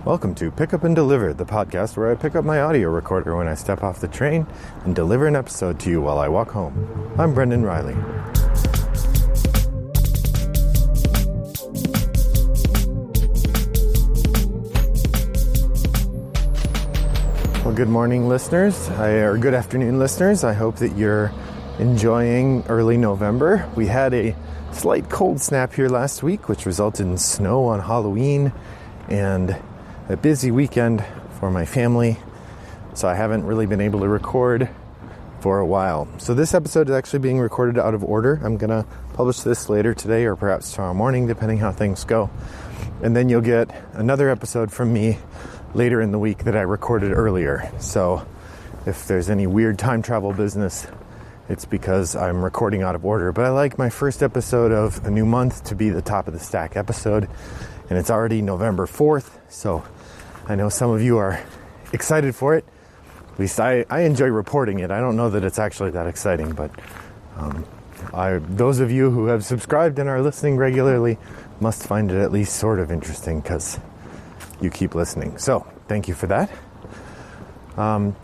Welcome to Pick Up and Deliver, the podcast where I pick up my audio recorder when I step off the train and deliver an episode to you while I walk home. I'm Brendan Riley. Well, good morning, listeners, or good afternoon, listeners. I hope that you're enjoying early November. We had a slight cold snap here last week, which resulted in snow on Halloween and a busy weekend for my family, so I haven't really been able to record for a while. So this episode is actually being recorded out of order. I'm going to publish this later today or perhaps tomorrow morning, depending how things go. And then you'll get another episode from me later in the week that I recorded earlier. So if there's any weird time travel business, it's because I'm recording out of order. But I like my first episode of a new month to be the top of the stack episode. And it's already November 4th, so I know some of you are excited for it. At least I enjoy reporting it. I don't know that it's actually that exciting, but those of you who have subscribed and are listening regularly must find it at least sort of interesting because you keep listening. So thank you for that.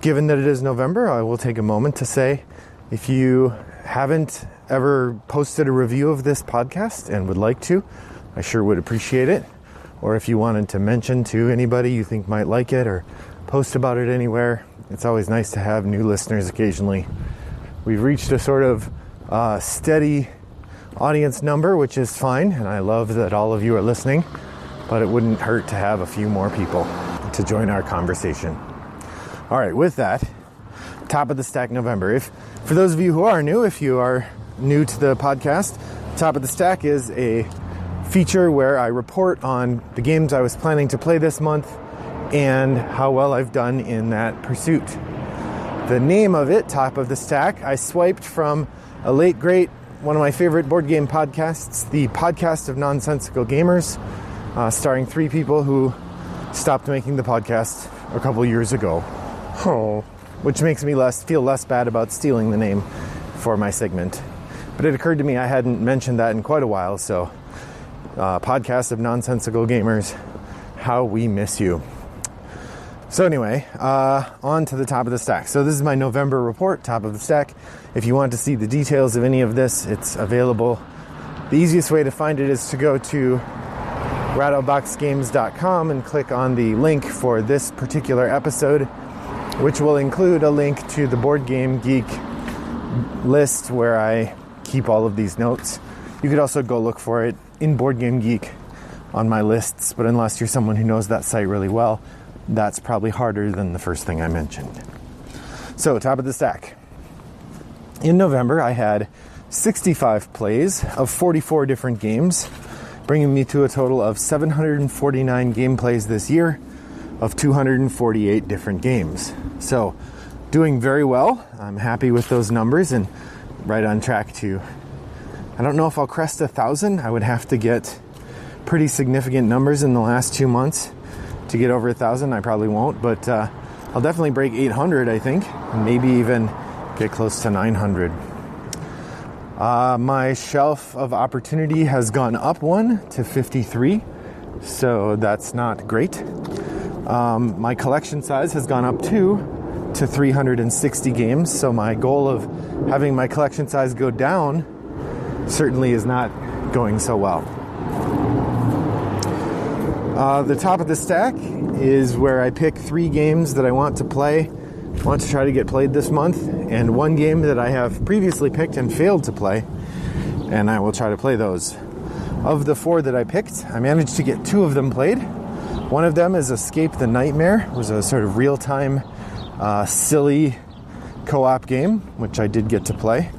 Given that it is November, I will take a moment to say, if you haven't ever posted a review of this podcast and would like to, I sure would appreciate it. Or if you wanted to mention to anybody you think might like it or post about it anywhere, it's always nice to have new listeners occasionally. We've reached a sort of steady audience number, which is fine, and I love that all of you are listening, but it wouldn't hurt to have a few more people to join our conversation. All right, with that, Top of the Stack November. For those of you who are new, if you are new to the podcast, Top of the Stack is a feature where I report on the games I was planning to play this month and how well I've done in that pursuit. The name of it, Top of the Stack, I swiped from a late great, one of my favorite board game podcasts, the Podcast of Nonsensical Gamers, starring three people who stopped making the podcast a couple years ago. Which makes me feel less bad about stealing the name for my segment. But it occurred to me I hadn't mentioned that in quite a while, so Podcast of Nonsensical Gamers, how we miss you. So anyway, on to the Top of the Stack. So this is my November report, Top of the Stack. If you want to see the details of any of this, it's available. The easiest way to find it is to go to rattleboxgames.com and click on the link for this particular episode, which will include a link to the Board Game Geek list where I keep all of these notes. You could also go look for it in Board Game Geek on my lists, but unless you're someone who knows that site really well, that's probably harder than the first thing I mentioned. So, Top of the Stack. In November, I had 65 plays of 44 different games, bringing me to a total of 749 gameplays this year of 248 different games. So, doing very well. I'm happy with those numbers and right on track to, I don't know if I'll crest 1,000. I would have to get pretty significant numbers in the last 2 months to get over 1,000. I probably won't, but I'll definitely break 800, I think, and maybe even get close to 900. My shelf of opportunity has gone up 1 to 53, so that's not great. My collection size has gone up 2 to 360 games, so my goal of having my collection size go down certainly is not going so well. The Top of the Stack is where I pick 3 games that I want to try to get played this month, and 1 game that I have previously picked and failed to play, and I will try to play those. Of the 4 that I picked, I managed to get 2 of them played. One of them is Escape the Nightmare. It was a sort of real-time, silly co-op game, which I did get to play.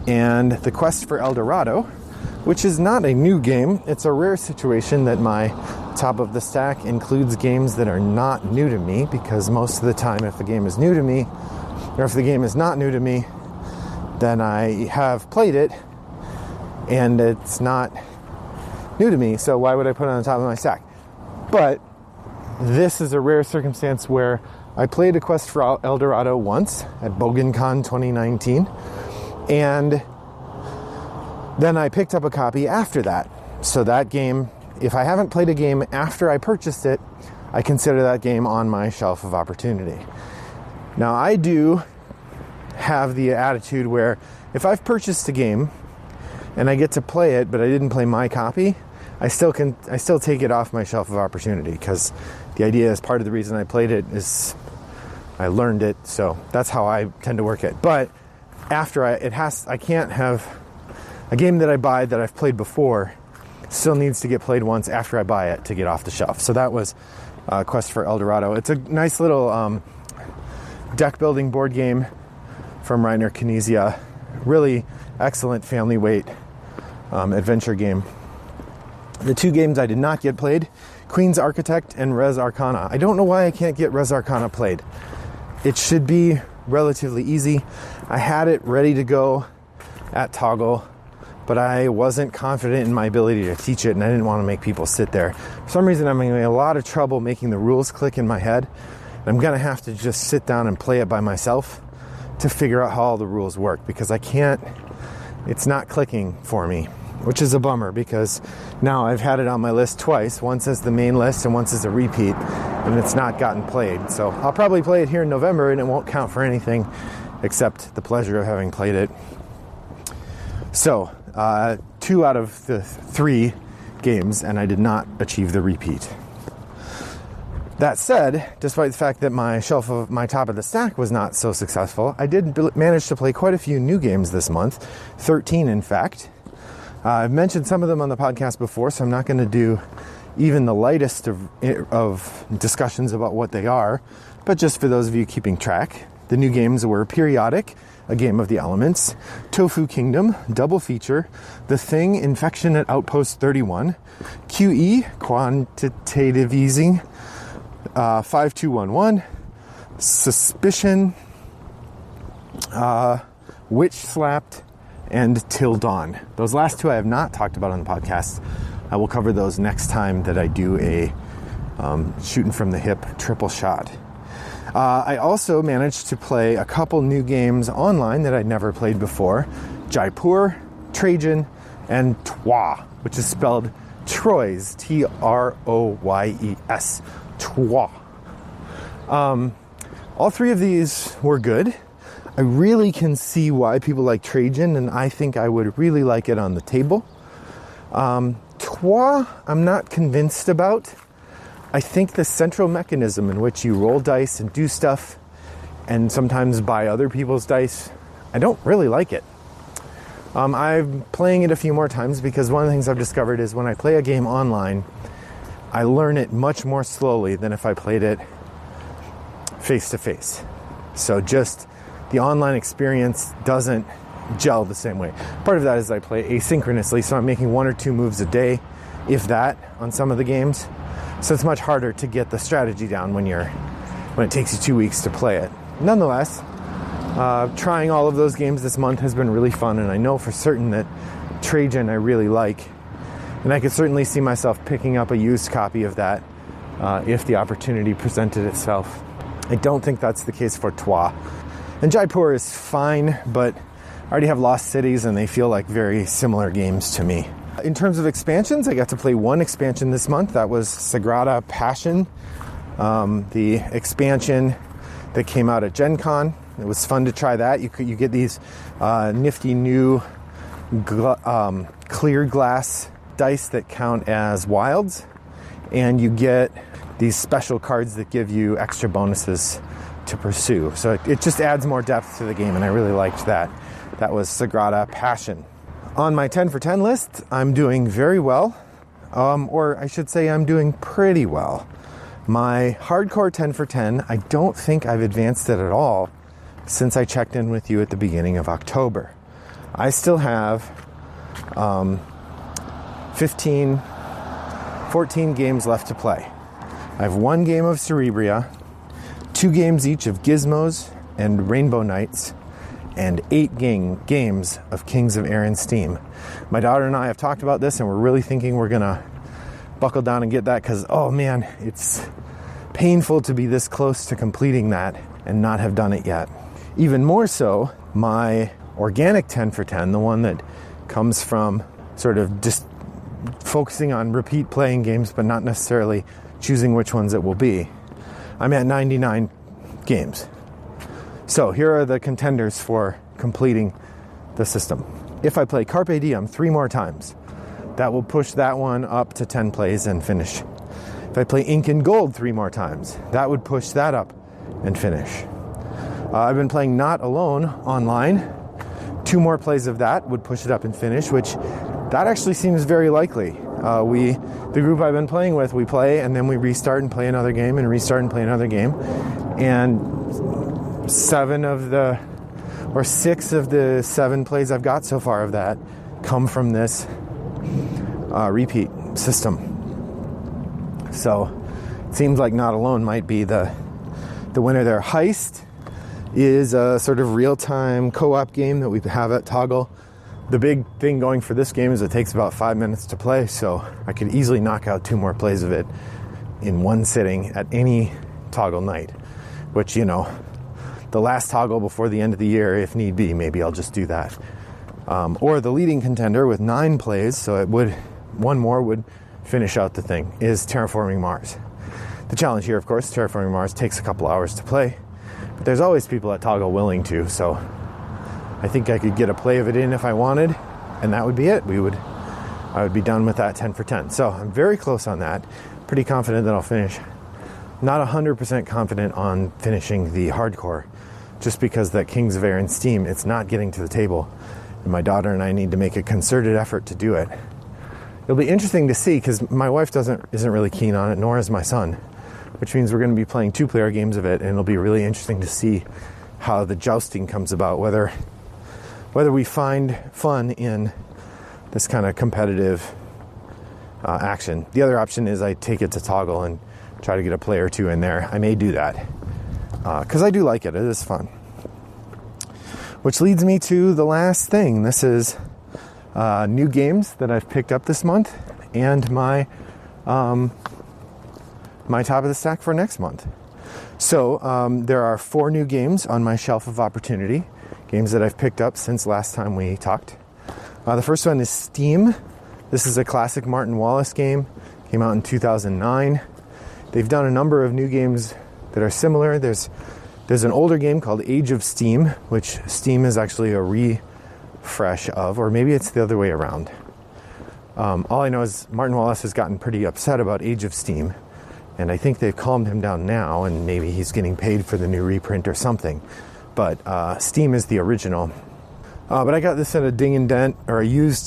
And The Quest for El Dorado, which is not a new game. It's a rare situation that my Top of the Stack includes games that are not new to me, because most of the time if the game is new to me, or if the game is not new to me, then I have played it and it's not new to me, so why would I put it on the top of my stack? But this is a rare circumstance where I played A Quest for El Dorado once at BoganCon 2019, and then I picked up a copy after that. So that game, if I haven't played a game after I purchased it, I consider that game on my shelf of opportunity. Now, I do have the attitude where if I've purchased a game and I get to play it, but I didn't play my copy, I still take it off my shelf of opportunity, because the idea is part of the reason I played it is I learned it, so that's how I tend to work it. But after I can't have a game that I buy that I've played before still needs to get played once after I buy it to get off the shelf. So that was Quest for El Dorado. It's a nice little deck building board game from Reiner Knizia. Really excellent family weight adventure game. The two games I did not get played, Queen's Architect and Res Arcana. I don't know why I can't get Res Arcana played. It should be relatively easy. I had it ready to go at Toggle, but I wasn't confident in my ability to teach it, and I didn't want to make people sit there. For some reason, I'm having a lot of trouble making the rules click in my head. I'm going to have to just sit down and play it by myself to figure out how all the rules work, because it's not clicking for me, which is a bummer, because now I've had it on my list twice, once as the main list and once as a repeat, and it's not gotten played. So I'll probably play it here in November, and it won't count for anything except the pleasure of having played it. So 2 out of the 3 games, and I did not achieve the repeat. That said, despite the fact that my top of the stack was not so successful, I did manage to play quite a few new games this month, 13 in fact. I've mentioned some of them on the podcast before, so I'm not going to do even the lightest of discussions about what they are, but just for those of you keeping track, the new games were Periodic, a game of the elements, Tofu Kingdom, double feature, The Thing, Infection at Outpost 31, QE, Quantitative Easing, 5211, Suspicion, Witch Slapped, and Till Dawn. Those last 2 I have not talked about on the podcast. I will cover those next time that I do a shooting from the hip triple shot. I also managed to play a couple new games online that I'd never played before. Jaipur, Trajan, and Troyes, which is spelled Troyes, Troyes, Troyes. All 3 of these were good. I really can see why people like Trajan, and I think I would really like it on the table. Troyes, I'm not convinced about. I think the central mechanism in which you roll dice and do stuff, and sometimes buy other people's dice, I don't really like it. I'm playing it a few more times because one of the things I've discovered is when I play a game online, I learn it much more slowly than if I played it face to face. So just the online experience doesn't gel the same way. Part of that is I play asynchronously, so I'm making 1 or 2 moves a day, if that, on some of the games. So it's much harder to get the strategy down when it takes you 2 weeks to play it. Nonetheless, trying all of those games this month has been really fun, and I know for certain that Trajan I really like, and I could certainly see myself picking up a used copy of that if the opportunity presented itself. I don't think that's the case for Troyes. And Jaipur is fine, but I already have Lost Cities, and they feel like very similar games to me. In terms of expansions, I got to play 1 expansion this month. That was Sagrada Passion, the expansion that came out at Gen Con. It was fun to try that. You get these nifty new clear glass dice that count as wilds, and you get these special cards that give you extra bonuses to pursue. So it just adds more depth to the game, and I really liked that. That was Sagrada Passion. On my 10 for 10 list, I'm doing very well, or I should say I'm doing pretty well. My hardcore 10 for 10, I don't think I've advanced it at all since I checked in with you at the beginning of October. I still have 14 games left to play. I have 1 game of Cerebria, 2 games each of Gizmos and Rainbow Knights, and 8 games of Kings of Air and Steam. My daughter and I have talked about this, and we're really thinking we're gonna buckle down and get that, because, oh man, it's painful to be this close to completing that and not have done it yet. Even more so, my organic 10 for 10, the one that comes from sort of just focusing on repeat playing games, but not necessarily choosing which ones it will be. I'm at 99 games. So here are the contenders for completing the system. If I play Carpe Diem 3 more times, that will push that one up to 10 plays and finish. If I play Ink and Gold 3 more times, that would push that up and finish. I've been playing Not Alone online. 2 more plays of that would push it up and finish, which that actually seems very likely. The group I've been playing with, we play and then we restart and play another game and restart and play another game. And 6 of the 7 plays I've got so far of that come from this repeat system. So it seems like Not Alone might be the winner there. Heist is a sort of real-time co-op game that we have at Toggle. The big thing going for this game is it takes about 5 minutes to play, so I could easily knock out 2 more plays of it in one sitting at any Toggle night, which, the last Toggle before the end of the year, if need be, maybe I'll just do that. Or the leading contender with 9 plays, so one more would finish out the thing, is Terraforming Mars. The challenge here, of course, Terraforming Mars takes a couple hours to play, but there's always people at Toggle willing to, so I think I could get a play of it in if I wanted, and that would be it. I would be done with that 10 for 10. So I'm very close on that. Pretty confident that I'll finish. Not 100% confident on finishing the hardcore, just because that Kings of Air and Steam, it's not getting to the table, and my daughter and I need to make a concerted effort to do it. It'll be interesting to see, because my wife isn't really keen on it, nor is my son, which means we're going to be playing 2-player games of it, and it'll be really interesting to see how the jousting comes about, whether we find fun in this kind of competitive action. The other option is I take it to Toggle and try to get a play or 2 in there. I may do that because I do like it. It is fun. Which leads me to the last thing. This is new games that I've picked up this month and my top of the stack for next month. So there are 4 new games on my shelf of opportunity. Games that I've picked up since last time we talked. The first one is Steam. This is a classic Martin Wallace game. Came out in 2009. They've done a number of new games that are similar. There's an older game called Age of Steam, which Steam is actually a refresh of, or maybe it's the other way around. All I know is Martin Wallace has gotten pretty upset about Age of Steam, and I think they've calmed him down now, and maybe he's getting paid for the new reprint or something. But Steam is the original. But I got this at a ding and dent, or a used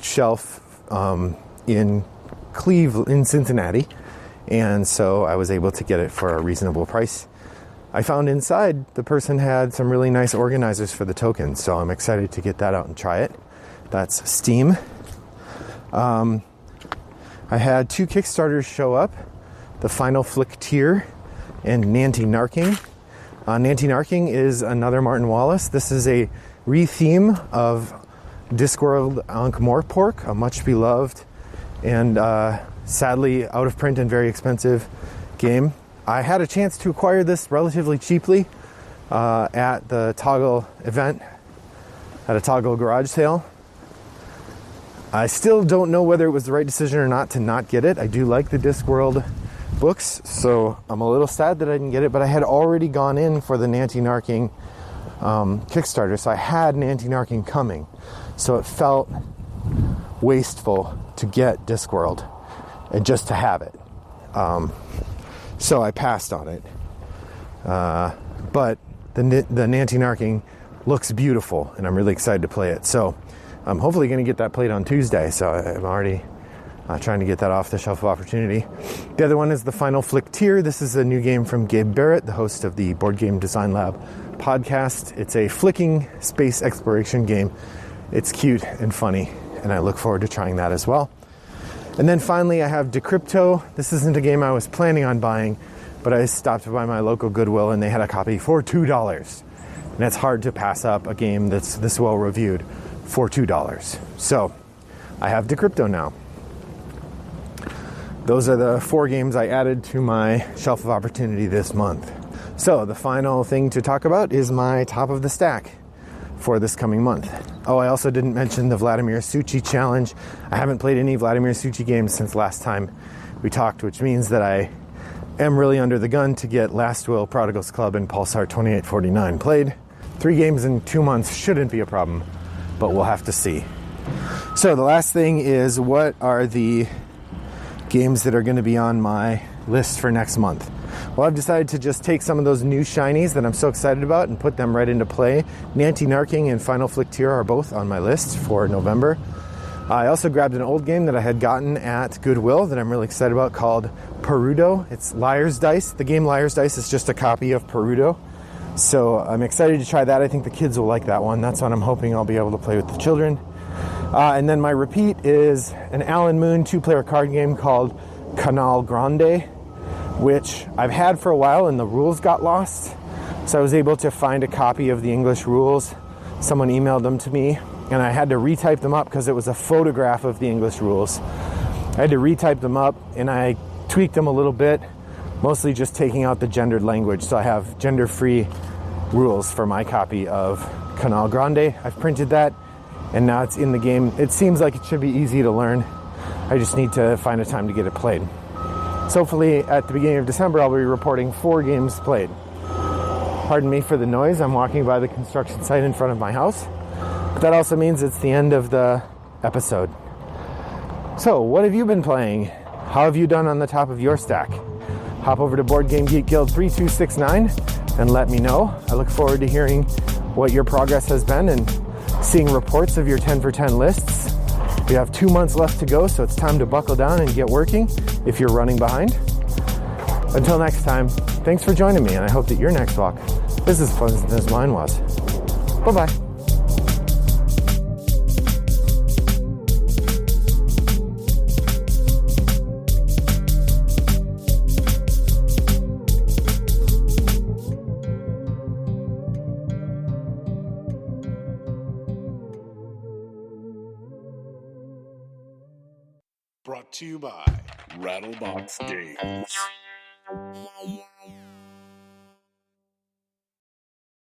shelf in Cincinnati. And so I was able to get it for a reasonable price. I found inside the person had some really nice organizers for the tokens, so I'm excited to get that out and try it. That's Steam. I had 2 Kickstarters show up, The Final Flick Tier and Nanty Narking. Nanty Narking is another Martin Wallace. This is a re-theme of Discworld Ankh-Morpork, a much beloved and sadly out of print and very expensive game. I had a chance to acquire this relatively cheaply at the Toggle event, at a Toggle garage sale. I still don't know whether it was the right decision or not to not get it. I do like the Discworld books, so I'm a little sad that I didn't get it, but I had already gone in for the Nanty Narking Kickstarter, so I had Nanty Narking coming. So it felt wasteful to get Discworld and just to have it. So I passed on it. But the Nanty Narking looks beautiful, and I'm really excited to play it. So I'm hopefully going to get that played on Tuesday, so I'm already trying to get that off the shelf of opportunity. The other one is The Final Flick Tier. This is a new game from Gabe Barrett, the host of the Board Game Design Lab podcast. It's a flicking space exploration game. It's cute and funny, and I look forward to trying that as well. And then finally, I have Decrypto. This isn't a game I was planning on buying, but I stopped by my local Goodwill, and they had a copy for $2. And it's hard to pass up a game that's this well reviewed for $2. So I have Decrypto now. Those are the 4 games I added to my shelf of opportunity this month. So the final thing to talk about is my top of the stack for this coming month. Oh, I also didn't mention the Vladimir Suchi challenge. I haven't played any Vladimir Suchi games since last time we talked, which means that I am really under the gun to get Last Will, Prodigal's Club, and Pulsar 2849 played. 3 games in 2 months shouldn't be a problem, but we'll have to see. So the last thing is, what are the games that are going to be on my list for next month? Well, I've decided to just take some of those new shinies that I'm so excited about and put them right into play. Nanty Narking and Final Flick Tier are both on my list for November. I also grabbed an old game that I had gotten at Goodwill that I'm really excited about called Perudo. It's Liar's Dice. The game Liar's Dice is just a copy of Perudo. So I'm excited to try that. I think the kids will like that one. That's what I'm hoping I'll be able to play with the children. And then my repeat is an Alan Moon 2-player card game called Canal Grande, which I've had for a while and the rules got lost. So I was able to find a copy of the English rules. Someone emailed them to me and I had to retype them up because it was a photograph of the English rules. I had to retype them up and I tweaked them a little bit, mostly just taking out the gendered language. So I have gender-free rules for my copy of Canal Grande. I've printed that and now it's in the game. It seems like it should be easy to learn. I just need to find a time to get it played. So hopefully at the beginning of December, I'll be reporting 4 games played. Pardon me for the noise. I'm walking by the construction site in front of my house. But that also means it's the end of the episode. So what have you been playing? How have you done on the top of your stack? Hop over to Board Game Geek Guild 3269 and let me know. I look forward to hearing what your progress has been and seeing reports of your 10 for 10 lists. We have 2 months left to go, so it's time to buckle down and get working if you're running behind. Until next time, thanks for joining me, and I hope that your next walk is as pleasant as mine was. Bye-bye. Brought to you by Rattlebox Games.